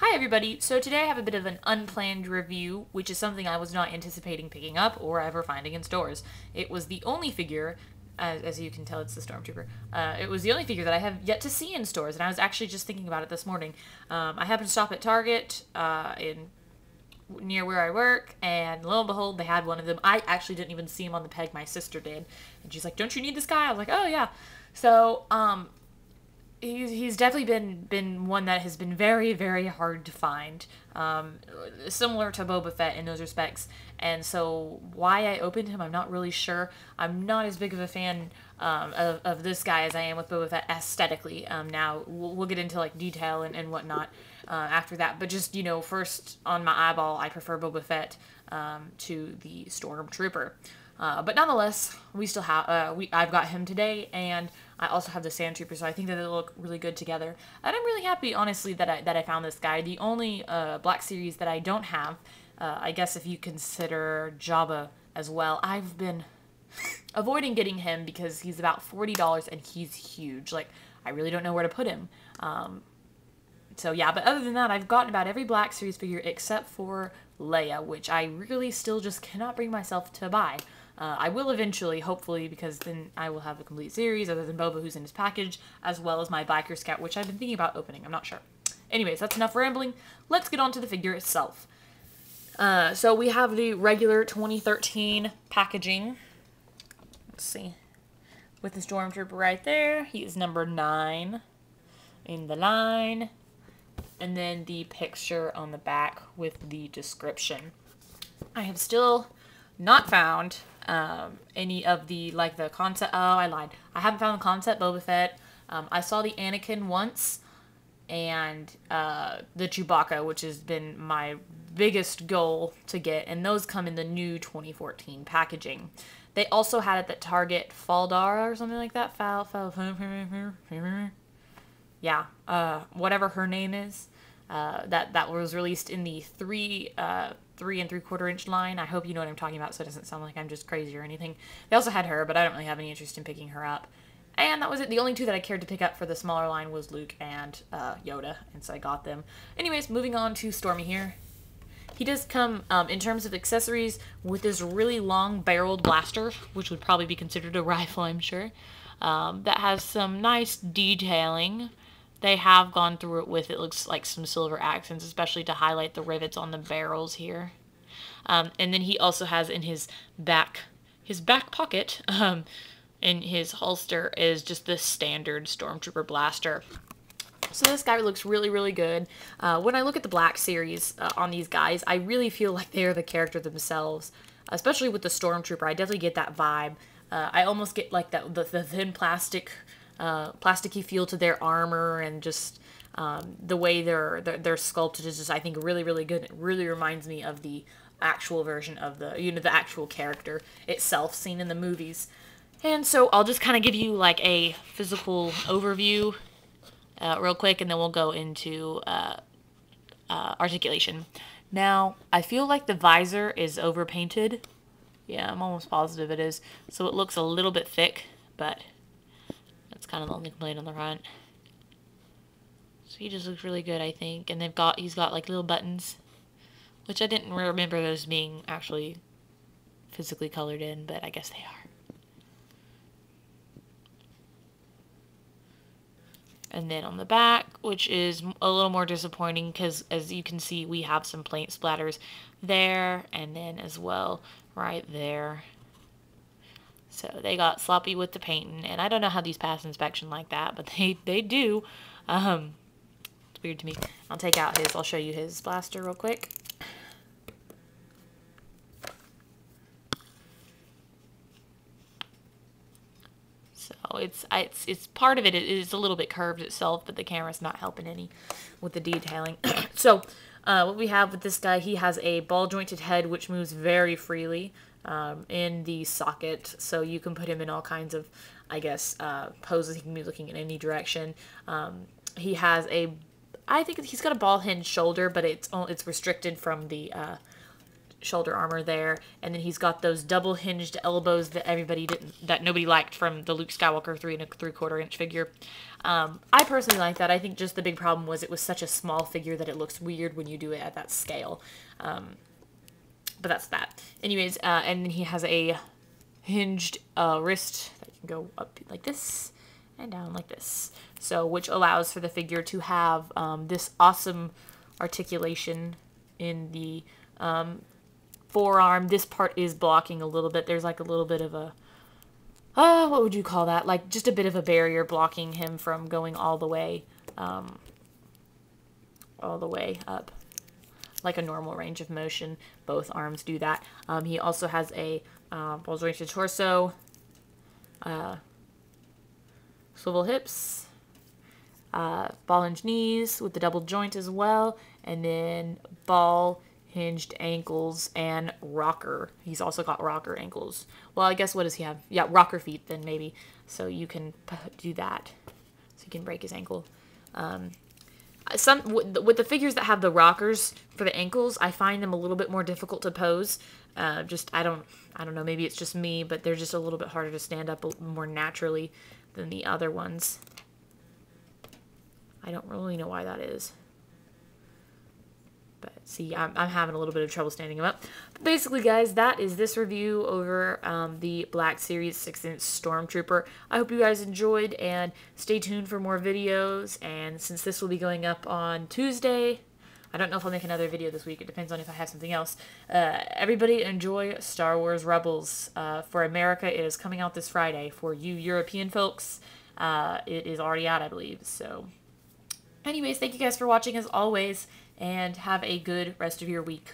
Hi everybody! So today I have a bit of an unplanned review, which is something I was not anticipating picking up or ever finding in stores. It was the only figure, as you can tell it's the Stormtrooper, it was the only figure that I have yet to see in stores, and I was actually just thinking about it this morning. I happened to stop at Target near where I work, and lo and behold, they had one of them. I actually didn't even see him on the peg, my sister did. And she's like, "Don't you need this guy?" I was like, "Oh yeah." So, he's definitely been one that has been very, very hard to find. Similar to Boba Fett in those respects. And so why I opened him, I'm not really sure. I'm not as big of a fan of this guy as I am with Boba Fett aesthetically. Now, we'll get into like detail and whatnot after that. But just, first on my eyeball, I prefer Boba Fett to the Stormtrooper. But nonetheless, we still have I've got him today, and I also have the Sand Trooper, so I think that they look really good together. And I'm really happy, honestly, that I found this guy. The only Black Series that I don't have, I guess if you consider Jabba as well, I've been avoiding getting him because he's about $40 and he's huge. Like, I really don't know where to put him. So yeah, but other than that, I've gotten about every Black Series figure except for Leia, which I really still just cannot bring myself to buy. I will eventually, hopefully, because then I will have a complete series other than Boba, who's in his package, as well as my Biker Scout, which I've been thinking about opening. I'm not sure. Anyways, that's enough rambling. Let's get on to the figure itself. So we have the regular 2013 packaging. Let's see. With the Stormtrooper right there. He is number 9 in the line. And then the picture on the back with the description. I have still not found any of the concept. Oh, I lied. I haven't found the concept Boba Fett. I saw the Anakin once, and the Chewbacca, which has been my biggest goal to get, and those come in the new 2014 packaging. They also had it at Target Faldara or something like that. Yeah, whatever her name is. That was released in the 3 3¾ inch line. I hope you know what I'm talking about, so it doesn't sound like I'm just crazy or anything. They also had her, but I don't really have any interest in picking her up. And that was it. The only two that I cared to pick up for the smaller line was Luke and Yoda, and so I got them. Anyways, moving on to Stormy here. He does come, in terms of accessories, with this really long-barreled blaster, which would probably be considered a rifle, I'm sure, that has some nice detailing. They have gone through it with, it looks like, some silver accents, especially to highlight the rivets on the barrels here. And then he also has in his back pocket, in his holster, is just the standard Stormtrooper blaster. So this guy looks really, really good. When I look at the Black Series on these guys, I really feel like they're the character themselves, especially with the Stormtrooper. I definitely get that vibe. I almost get like the thin plasticky feel to their armor, and just the way they're sculpted is just, I think, really, really good. It really reminds me of the actual version of the actual character itself seen in the movies. And so I'll just kind of give you like a physical overview real quick, and then we'll go into articulation. Now, I feel like the visor is overpainted. Yeah, I'm almost positive it is. So it looks a little bit thick, but that's kind of the only complaint on the front. So he just looks really good, I think. And he's got like little buttons, which I didn't remember those being actually physically colored in, but I guess they are. And then on the back, which is a little more disappointing because, as you can see, we have some paint splatters there, and then as well right there. So they got sloppy with the painting, and I don't know how these pass inspection like that, but they do. It's weird to me. I'll take out I'll show you his blaster real quick. So it's part of it is a little bit curved itself, but the camera's not helping any with the detailing. So what we have with this guy, he has a ball jointed head which moves very freely in the socket, so you can put him in all kinds of, I guess, poses. He can be looking in any direction. He has I think he's got a ball hinge shoulder, but it's restricted from the shoulder armor there, and then he's got those double hinged elbows that nobody liked from the Luke Skywalker 3 1/4 inch figure. I personally like that. I think just the big problem was it was such a small figure that it looks weird when you do it at that scale. But that's that. Anyways, and then he has a hinged wrist that can go up like this and down like this. So, which allows for the figure to have this awesome articulation in the forearm. This part is blocking a little bit. There's like a little bit of a, what would you call that? Like just a bit of a barrier blocking him from going all the way up. Like a normal range of motion. Both arms do that. He also has a balls jointed torso, swivel hips, ball hinged knees with the double joint as well, and then ball hinged ankles and rocker. He's also got rocker ankles. Well, I guess what does he have? Yeah, rocker feet then maybe. So you can do that. So you can break his ankle. With the figures that have the rockers for the ankles, I find them a little bit more difficult to pose. I don't know, maybe it's just me, but they're just a little bit harder to stand up more naturally than the other ones. I don't really know why that is. But see, I'm having a little bit of trouble standing them up. But basically, guys, that is this review over the Black Series 6-inch Stormtrooper. I hope you guys enjoyed, and stay tuned for more videos. And since this will be going up on Tuesday, I don't know if I'll make another video this week. It depends on if I have something else. Everybody enjoy Star Wars Rebels. For America, it is coming out this Friday. For you European folks, it is already out, I believe. So, anyways, thank you guys for watching as always, and have a good rest of your week.